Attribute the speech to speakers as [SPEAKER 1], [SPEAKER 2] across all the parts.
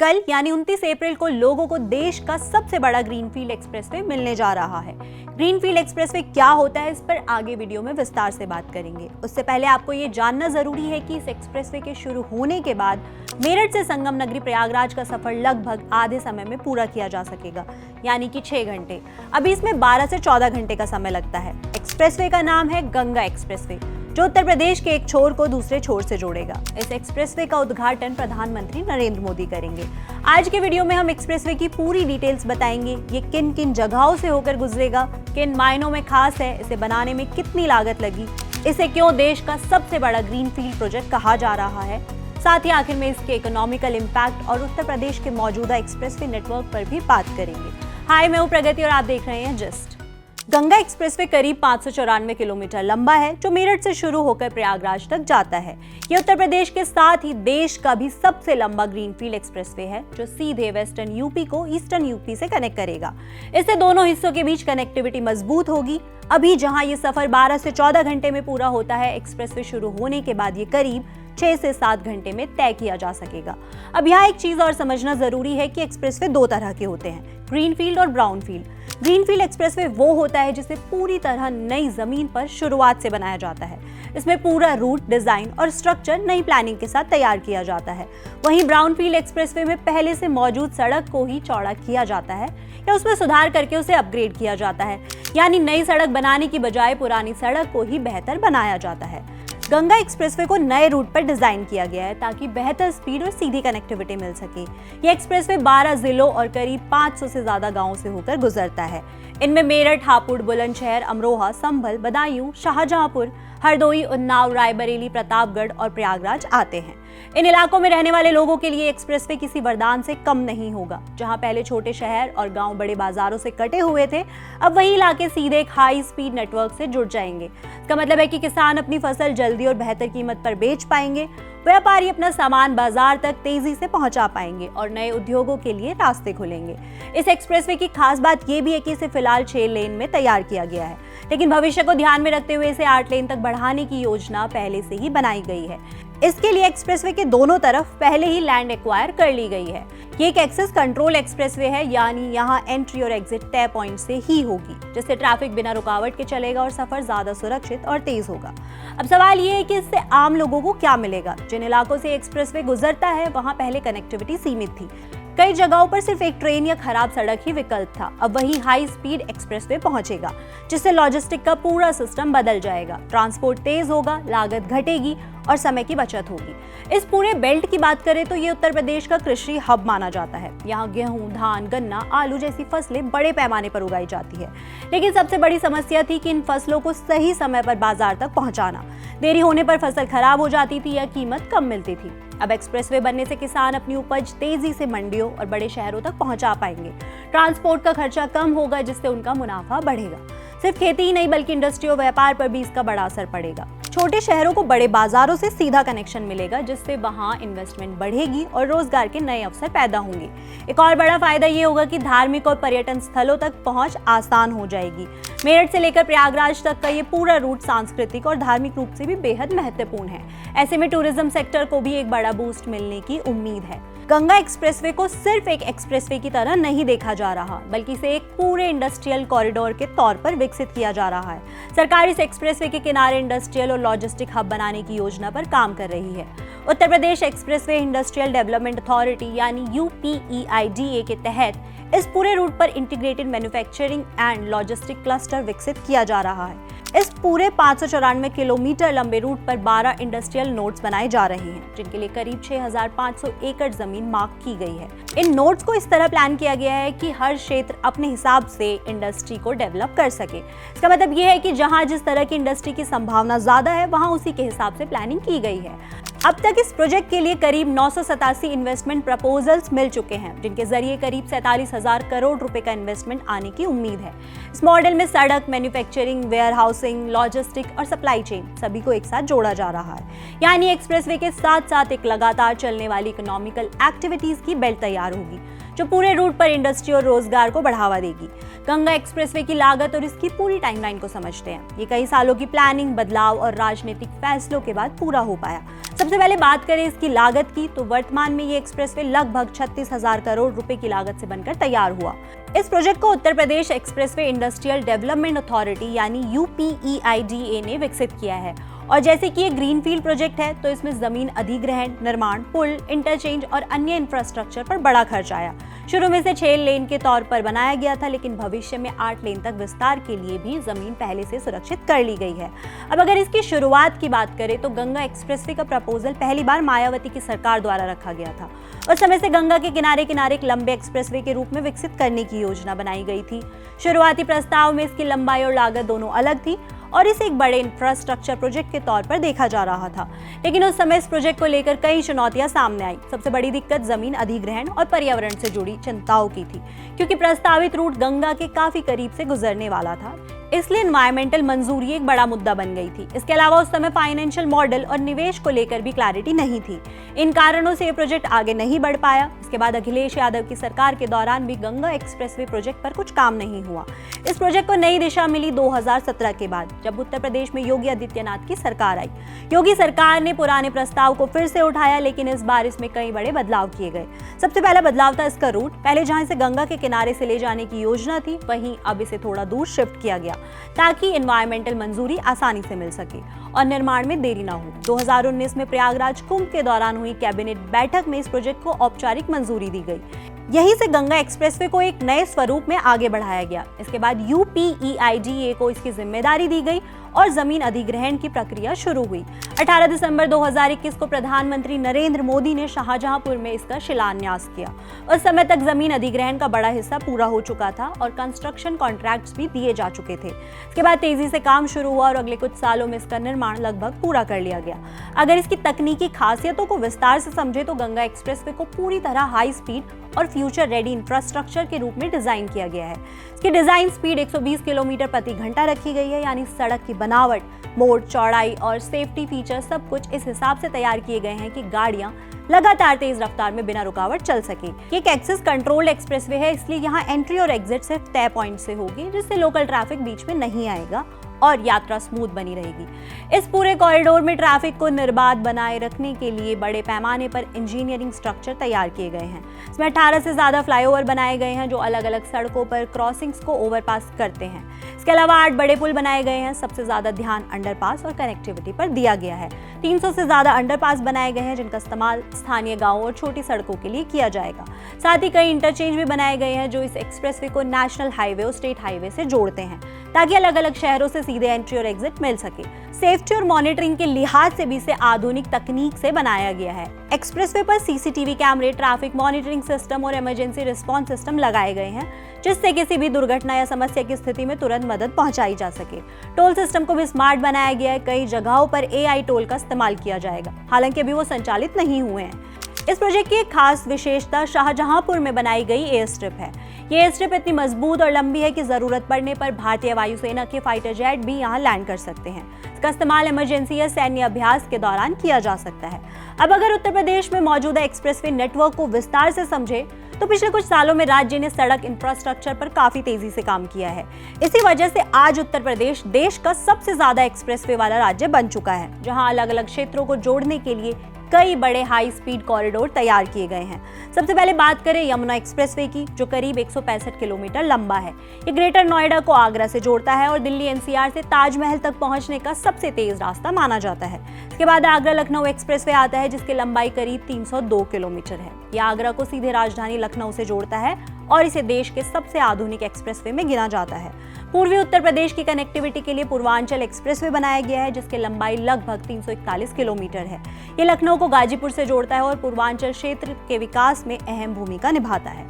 [SPEAKER 1] कल यानी 29 अप्रैल को लोगों को देश का सबसे बड़ा ग्रीनफील्ड एक्सप्रेसवे मिलने जा रहा है। ग्रीनफील्ड एक्सप्रेसवे क्या होता है, इस पर आगे वीडियो में विस्तार से बात करेंगे। उससे पहले आपको ये जानना जरूरी है कि इस एक्सप्रेसवे के शुरू होने के बाद मेरठ से संगम नगरी प्रयागराज का सफर लगभग आधे समय में पूरा किया जा सकेगा, यानी कि 6 घंटे। अभी इसमें 12 से 14 घंटे का समय लगता है। एक्सप्रेसवे का नाम है गंगा एक्सप्रेसवे, जो उत्तर प्रदेश के एक छोर को दूसरे छोर से जोड़ेगा। इस एक्सप्रेसवे का उद्घाटन प्रधानमंत्री नरेंद्र मोदी करेंगे। आज के वीडियो में हम एक्सप्रेसवे की पूरी डिटेल्स बताएंगे। ये किन किन जगहों से होकर गुजरेगा, किन मायनों में खास है, इसे बनाने में कितनी लागत लगी, इसे क्यों देश का सबसे बड़ा ग्रीनफील्ड प्रोजेक्ट कहा जा रहा है, साथ ही आखिर में इसके इकोनॉमिकल इम्पैक्ट और उत्तर प्रदेश के मौजूदा एक्सप्रेसवे नेटवर्क पर भी बात करेंगे। हाय, मैं हूं प्रगति और आप देख रहे हैं जस्ट। गंगा एक्सप्रेसवे करीब 594 किलोमीटर लंबा है, जो मेरठ से शुरू होकर प्रयागराज तक जाता है। ये उत्तर प्रदेश के साथ ही देश का भी सबसे लंबा ग्रीनफील्ड एक्सप्रेसवे है, जो सीधे वेस्टर्न यूपी को ईस्टर्न यूपी से कनेक्ट करेगा। इससे दोनों हिस्सों के बीच कनेक्टिविटी मजबूत होगी। अभी जहां ये सफर 12 से 14 घंटे में पूरा होता है, एक्सप्रेसवे शुरू होने के बाद ये करीब 6 से 7 घंटे में तय किया जा सकेगा। अब यहाँ एक चीज और समझना जरूरी है कि एक्सप्रेसवे 2 तरह के होते हैं, ग्रीनफील्ड और ब्राउनफील्ड। ग्रीनफील्ड एक्सप्रेसवे वो होता है जिसे पूरी तरह नई जमीन पर शुरुआत से बनाया जाता है। इसमें पूरा रूट, डिजाइन और स्ट्रक्चर नई प्लानिंग के साथ तैयार किया जाता है। वहीं ब्राउनफील्ड एक्सप्रेसवे में पहले से मौजूद सड़क को ही चौड़ा किया जाता है या उसमें सुधार करके उसे अपग्रेड किया जाता है, यानी नई सड़क बनाने की बजाय पुरानी सड़क को ही बेहतर बनाया जाता है। गंगा एक्सप्रेसवे को नए रूट पर डिजाइन किया गया है ताकि बेहतर स्पीड और सीधी कनेक्टिविटी मिल सके। ये एक्सप्रेसवे 12 जिलों और करीब 500 से ज्यादा गांवों से होकर गुजरता है। इनमें मेरठ, हापुड़, बुलंदशहर, अमरोहा, संभल, बदायूं, शाहजहांपुर, हरदोई, उन्नाव, रायबरेली, प्रतापगढ़ और प्रयागराज आते हैं। इन इलाकों में रहने वाले लोगों के लिए एक्सप्रेसवे किसी वरदान से कम नहीं होगा। जहां पहले छोटे शहर और गांव बड़े बाजारों से कटे हुए थे, अब वही इलाके सीधे एक हाई स्पीड नेटवर्क से जुड़ जाएंगे। इसका मतलब है कि किसान अपनी फसल जल्दी और बेहतर कीमत पर बेच पाएंगे, व्यापारी अपना सामान बाजार तक तेजी से पहुंचा पाएंगे और नए उद्योगों के लिए रास्ते खुलेंगे। इस एक्सप्रेसवे की खास बात यह भी है कि इसे फिलहाल 6 लेन में तैयार किया गया है, लेकिन भविष्य को ध्यान में रखते हुए इसे 8 लेन तक बढ़ाने की योजना पहले से ही बनाई गई है। इसके लिए एक्सप्रेसवे के दोनों तरफ पहले ही लैंड एक्वायर कर ली गई है। ये एक एक्सेस कंट्रोल एक्सप्रेसवे है, यानी यहाँ एंट्री और एग्जिट तय पॉइंट से ही होगी, जिससे ट्रैफिक बिना रुकावट के चलेगा और सफर ज्यादा सुरक्षित और तेज होगा। अब सवाल ये है कि इससे आम लोगों को क्या मिलेगा। जिन इलाकों से एक्सप्रेसवे गुजरता है, वहाँ पहले कनेक्टिविटी सीमित थी। कई जगहों पर सिर्फ एक ट्रेन या खराब सड़क ही विकल्प था। अब वही हाई स्पीड एक्सप्रेसवे पहुंचेगा, जिससे लॉजिस्टिक का पूरा सिस्टम बदल जाएगा। ट्रांसपोर्ट तेज होगा, लागत घटेगी और समय की बचत होगी। इस पूरे बेल्ट की बात करें तो ये उत्तर प्रदेश का कृषि हब माना जाता है। यहाँ गेहूं, धान, गन्ना, आलू जैसी फसलें बड़े पैमाने पर उगाई जाती है। लेकिन सबसे बड़ी समस्या थी कि इन फसलों को सही समय पर बाजार तक पहुंचाना। देरी होने पर फसल खराब हो जाती थी या कीमत कम मिलती थी। अब एक्सप्रेसवे बनने से किसान अपनी उपज तेजी से मंडियों और बड़े शहरों तक पहुंचा पाएंगे। ट्रांसपोर्ट का खर्चा कम होगा, जिससे उनका मुनाफा बढ़ेगा। सिर्फ खेती ही नहीं बल्कि इंडस्ट्री और व्यापार पर भी इसका बड़ा असर पड़ेगा। छोटे शहरों को बड़े बाजारों से सीधा कनेक्शन मिलेगा, जिससे वहां इन्वेस्टमेंट बढ़ेगी और रोजगार के नए अवसर पैदा होंगे। एक और बड़ा फायदा ये होगा कि धार्मिक और पर्यटन स्थलों तक पहुंच आसान हो जाएगी। मेरठ से लेकर प्रयागराज तक का ये पूरा रूट सांस्कृतिक और धार्मिक रूप से भी बेहद महत्वपूर्ण है। ऐसे में टूरिज्म सेक्टर को भी एक बड़ा बूस्ट मिलने की उम्मीद है। गंगा एक्सप्रेसवे को सिर्फ एक एक्सप्रेसवे की तरह नहीं देखा जा रहा, बल्कि इसे एक पूरे इंडस्ट्रियल कॉरिडोर के तौर पर विकसित किया जा रहा है। सरकार इस एक्सप्रेसवे के किनारे इंडस्ट्रियल और लॉजिस्टिक हब बनाने की योजना पर काम कर रही है। Uttar Pradesh expressway industrial development authority यानी UPEIDA के तहत इस पूरे रूट पर integrated manufacturing and logistic cluster विकसित किया जा रहा है। इस पूरे 594 किलोमीटर लंबे रूट पर 12 इंडस्ट्रियल नोड्स बनाए जा रहे हैं, जिनके लिए करीब 6500 एकड़ जमीन मार्क की गई है। इन नोड्स को इस तरह प्लान किया गया है कि हर क्षेत्र अपने हिसाब से इंडस्ट्री को डेवलप कर सके। इसका मतलब ये है कि जहां जिस तरह की इंडस्ट्री की संभावना ज्यादा है, वहां उसी के हिसाब से प्लानिंग की गई है। अब तक इस प्रोजेक्ट के लिए करीब 987 इन्वेस्टमेंट प्रपोजल्स मिल चुके हैं, जिनके जरिए करीब 47,000 करोड़ रुपए का इन्वेस्टमेंट आने की उम्मीद है। इस मॉडल में सड़क, मैन्युफैक्चरिंग, वेयरहाउसिंग, लॉजिस्टिक और सप्लाई चेन सभी को एक साथ जोड़ा जा रहा है। यानी एक्सप्रेसवे के साथ साथ एक लगातार चलने वाली इकोनॉमिकल एक्टिविटीज की बेल्ट तैयार होगी, जो पूरे रूट पर इंडस्ट्री और रोजगार को बढ़ावा देगी। गंगा एक्सप्रेसवे की लागत और इसकी पूरी टाइमलाइन को समझते हैं। ये कई सालों की प्लानिंग, बदलाव और राजनीतिक फैसलों के बाद पूरा हो पाया। सबसे पहले बात करें इसकी लागत की, तो वर्तमान में ये एक्सप्रेसवे लगभग 36,000 करोड़ रुपए की लागत से बनकर तैयार हुआ। इस प्रोजेक्ट को Uttar Pradesh expressway industrial development authority यानी UPEIDA ने विकसित किया है। और जैसे कि ये ग्रीनफील्ड प्रोजेक्ट है, तो इसमें जमीन अधिग्रहण, निर्माण, पुल, इंटरचेंज और अन्य इंफ्रास्ट्रक्चर पर बड़ा खर्च आया। शुरू में से 6 लेन के तौर पर बनाया गया था, लेकिन भविष्य में 8 लेन तक विस्तार के लिए भी जमीन पहले से सुरक्षित कर ली गई है। अब अगर इसकी शुरुआत की बात करें, तो गंगा एक्सप्रेसवे का प्रपोजल पहली बार मायावती की सरकार द्वारा रखा गया था। उस समय से गंगा के किनारे किनारे एक लंबे एक्सप्रेसवे के रूप में विकसित करने की योजना बनाई गई थी। शुरुआती प्रस्ताव में इसकी लंबाई और लागत दोनों अलग थी और इसे एक बड़े इंफ्रास्ट्रक्चर प्रोजेक्ट के तौर पर देखा जा रहा था। लेकिन उस समय इस प्रोजेक्ट को लेकर कई चुनौतियां सामने आई। सबसे बड़ी दिक्कत जमीन अधिग्रहण और पर्यावरण से जुड़ी चिंताओं की थी, क्योंकि प्रस्तावित रूट गंगा के काफी करीब से गुजरने वाला था, इसलिए एनवायरमेंटल मंजूरी एक बड़ा मुद्दा बन गई थी। इसके अलावा उस समय फाइनेंशियल मॉडल और निवेश को लेकर भी क्लैरिटी नहीं थी। इन कारणों से ये प्रोजेक्ट आगे नहीं बढ़ पाया। इसके बाद अखिलेश यादव की सरकार के दौरान भी गंगा एक्सप्रेसवे प्रोजेक्ट पर कुछ काम नहीं हुआ। इस प्रोजेक्ट को नई दिशा मिली 2017 के बाद, जब उत्तर प्रदेश में योगी आदित्यनाथ की सरकार आई। योगी सरकार ने पुराने प्रस्ताव को फिर से उठाया, लेकिन इस बार इसमें कई बड़े बदलाव किए गए। सबसे पहला बदलाव था इसका रूट। पहले जहां इसे गंगा के किनारे से ले जाने की योजना थी, वहीं अब इसे थोड़ा दूर शिफ्ट किया गया, ताकि एनवायरमेंटल मंजूरी आसानी से मिल सके और निर्माण में देरी ना हो। 2019 में प्रयागराज कुंभ के दौरान हुई कैबिनेट बैठक में इस प्रोजेक्ट को औपचारिक मंजूरी दी गई। यहीं से गंगा एक्सप्रेसवे को एक नए स्वरूप में आगे बढ़ाया गया। इसके बाद UPEIDA को इसकी जिम्मेदारी दी गई और जमीन अधिग्रहण की प्रक्रिया शुरू हुई। 18 दिसंबर 2021 को प्रधानमंत्री नरेंद्र मोदी ने शाहजहांपुर में इसका शिलान्यास किया। उस समय तक जमीन अधिग्रहण का बड़ा हिस्सा पूरा हो चुका था और कंस्ट्रक्शन कॉन्ट्रैक्ट्स भी दिए जा चुके थे। इसके बाद तेजी से काम शुरू हुआ और अगले कुछ सालों में इसका निर्माण लगभग पूरा कर लिया गया। अगर इसकी तकनीकी खासियतों को विस्तार से समझे, तो गंगा एक्सप्रेसवे को पूरी तरह हाई स्पीड और फ्यूचर रेडी इंफ्रास्ट्रक्चर के रूप में डिजाइन किया गया है। इसकी डिजाइन स्पीड 120 किलोमीटर प्रति घंटा रखी गई है, यानी सड़क की बनावट, मोड़, चौड़ाई और सेफ्टी फीचर सब कुछ इस हिसाब से तैयार किए गए हैं कि गाड़ियां लगातार तेज रफ्तार में बिना रुकावट चल सके। ये एक एक्सेस कंट्रोल्ड एक्सप्रेसवे है, इसलिए यहाँ एंट्री और एग्जिट सिर्फ तय पॉइंट से होगी, जिससे लोकल ट्रैफिक बीच में नहीं आएगा और यात्रा स्मूथ बनी रहेगी। इस पूरे कॉरिडोर में ट्रैफिक को निर्बाध बनाए रखने के लिए बड़े पैमाने पर इंजीनियरिंग स्ट्रक्चर तैयार किए गए हैं। इसमें 18 से ज्यादा फ्लाईओवर बनाए गए हैं, जो अलग अलग सड़कों पर क्रॉसिंग्स को ओवरपास करते हैं। इसके अलावा 8 बड़े पुल बनाए गए हैं। सबसे ज्यादा ध्यान अंडरपास और कनेक्टिविटी पर दिया गया है। 300 से ज्यादा अंडरपास बनाए गए हैं, जिनका इस्तेमाल स्थानीय गांवों और छोटी सड़कों के लिए किया जाएगा। साथ ही कई इंटरचेंज भी बनाए गए हैं, जो इस एक्सप्रेसवे को नेशनल हाईवे और स्टेट हाईवे से जोड़ते हैं, ताकि अलग अलग शहरों से सीधे एंट्री और एग्जिट मिल सके। सेफ्टी और मॉनिटरिंग के लिहाज से भी इसे आधुनिक तकनीक से बनाया गया है। एक्सप्रेसवे पर CCTV कैमरे, ट्रैफिक मॉनिटरिंग सिस्टम और इमरजेंसी रिस्पांस सिस्टम लगाए गए हैं, जिससे किसी भी दुर्घटना या समस्या की स्थिति में तुरंत मदद पहुंचाई जा सके। टोल सिस्टम को भी स्मार्ट बनाया गया है। कई जगहों पर AI टोल का इस्तेमाल किया जाएगा, हालांकि अभी वो संचालित नहीं हुए हैं। इस प्रोजेक्ट की एक खास विशेषता शाहजहांपुर में बनाई गई एयर स्ट्रिप है। ये एयर स्ट्रिप इतनी मजबूत और लंबी है कि जरूरत पड़ने पर भारतीय वायुसेना के फाइटर जेट भी यहाँ लैंड कर सकते हैं। इसका इस्तेमाल इमरजेंसी या सैन्य अभ्यास के दौरान किया जा सकता है। अब अगर उत्तर प्रदेश में मौजूदा एक्सप्रेसवे नेटवर्क को विस्तार से समझे, तो पिछले कुछ सालों में राज्य ने सड़क इंफ्रास्ट्रक्चर पर काफी तेजी से काम किया है। इसी वजह से आज उत्तर प्रदेश देश का सबसे ज्यादा एक्सप्रेसवे वाला राज्य बन चुका है, जहां अलग अलग क्षेत्रों को जोड़ने के लिए कई बड़े हाई स्पीड कॉरिडोर तैयार किए गए हैं। सबसे पहले बात करें यमुना एक्सप्रेसवे की, जो करीब 165 किलोमीटर लंबा है। ये ग्रेटर नोएडा को आगरा से जोड़ता है और दिल्ली NCR से ताजमहल तक पहुंचने का सबसे तेज रास्ता माना जाता है। इसके बाद आगरा लखनऊ एक्सप्रेसवे आता है, जिसकी लंबाई करीब 302 किलोमीटर है। यह आगरा को सीधे राजधानी लखनऊ से जोड़ता है और इसे देश के सबसे आधुनिक एक्सप्रेसवे में गिना जाता है। पूर्वी उत्तर प्रदेश की कनेक्टिविटी के लिए पूर्वांचल एक्सप्रेसवे बनाया गया है, जिसकी लंबाई लगभग 341 किलोमीटर है। ये लखनऊ को गाजीपुर से जोड़ता है और पूर्वांचल क्षेत्र के विकास में अहम भूमिका निभाता है।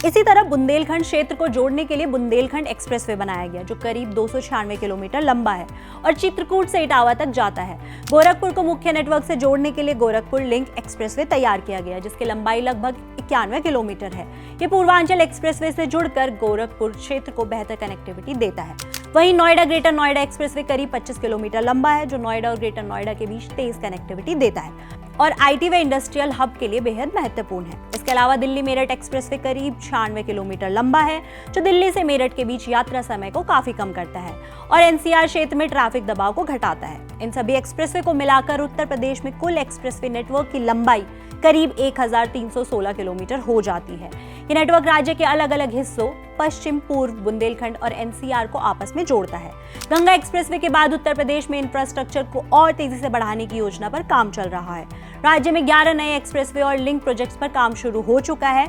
[SPEAKER 1] इसी तरह बुंदेलखंड क्षेत्र को जोड़ने के लिए बुंदेलखंड एक्सप्रेसवे बनाया गया, जो करीब 296 किलोमीटर लंबा है और चित्रकूट से इटावा तक जाता है। गोरखपुर को मुख्य नेटवर्क से जोड़ने के लिए गोरखपुर लिंक एक्सप्रेसवे तैयार किया गया, जिसकी लंबाई लगभग 91 किलोमीटर है। ये पूर्वांचल एक्सप्रेसवे से जुड़कर गोरखपुर क्षेत्र को बेहतर कनेक्टिविटी देता है। वहीं नोएडा ग्रेटर नोएडा एक्सप्रेसवे करीब 25 किलोमीटर लंबा है, जो नोएडा और ग्रेटर नोएडा के बीच तेज कनेक्टिविटी देता है और आईटी व इंडस्ट्रियल हब के लिए बेहद महत्वपूर्ण है। इसके अलावा दिल्ली मेरठ एक्सप्रेसवे करीब 96 किलोमीटर लंबा है, जो दिल्ली से मेरठ के बीच यात्रा समय को काफी कम करता है और एनसीआर क्षेत्र में ट्रैफिक दबाव को घटाता है। इन सभी एक्सप्रेसवे को मिलाकर उत्तर प्रदेश में कुल एक्सप्रेसवे नेटवर्क की लंबाई करीब 1316 किलोमीटर हो जाती है। ये नेटवर्क राज्य के अलग अलग हिस्सों पश्चिम, पूर्व, बुंदेलखंड और एनसीआर को आपस में जोड़ता है। गंगा एक्सप्रेसवे के बाद उत्तर प्रदेश में इंफ्रास्ट्रक्चर को और तेजी से बढ़ाने की योजना पर काम चल रहा है। राज्य में 11 नए एक्सप्रेसवे और लिंक प्रोजेक्ट्स पर काम शुरू हो चुका है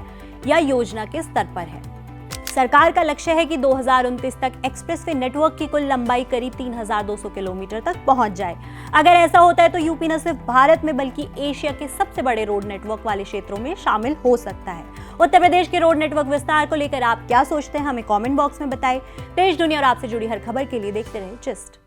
[SPEAKER 1] या योजना के स्तर पर है। सरकार का लक्ष्य है कि 2029 तक एक्सप्रेसवे नेटवर्क की कुल लंबाई करीब 3200 किलोमीटर तक पहुंच जाए। अगर ऐसा होता है तो यूपी न सिर्फ भारत में बल्कि एशिया के सबसे बड़े रोड नेटवर्क वाले क्षेत्रों में शामिल हो सकता है। उत्तर प्रदेश के रोड नेटवर्क विस्तार को लेकर आप क्या सोचते हैं, हमें कमेंट बॉक्स में बताएं। देश, दुनिया और आपसे जुड़ी हर खबर के लिए देखते रहे जिस्ट।